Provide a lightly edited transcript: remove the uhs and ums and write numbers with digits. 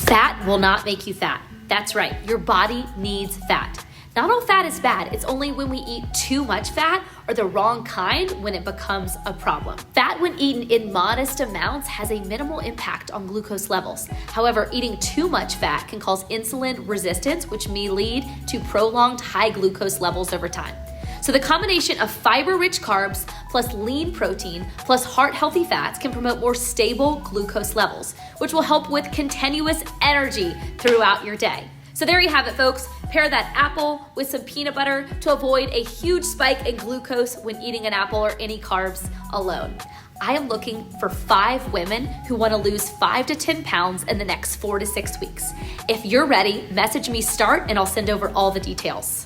Fat will not make you fat. That's right, your body needs fat. Not all fat is bad, it's only when we eat too much fat or the wrong kind when it becomes a problem. Fat, when eaten in modest amounts, has a minimal impact on glucose levels. However, eating too much fat can cause insulin resistance, which may lead to prolonged high glucose levels over time. So the combination of fiber-rich carbs plus lean protein plus heart-healthy fats can promote more stable glucose levels, which will help with continuous energy throughout your day. So there you have it, folks. Pair that apple with some peanut butter to avoid a huge spike in glucose when eating an apple or any carbs alone. I am looking for 5 women who want to lose 5 to 10 pounds in the next 4 to 6 weeks. If you're ready, message me START and I'll send over all the details.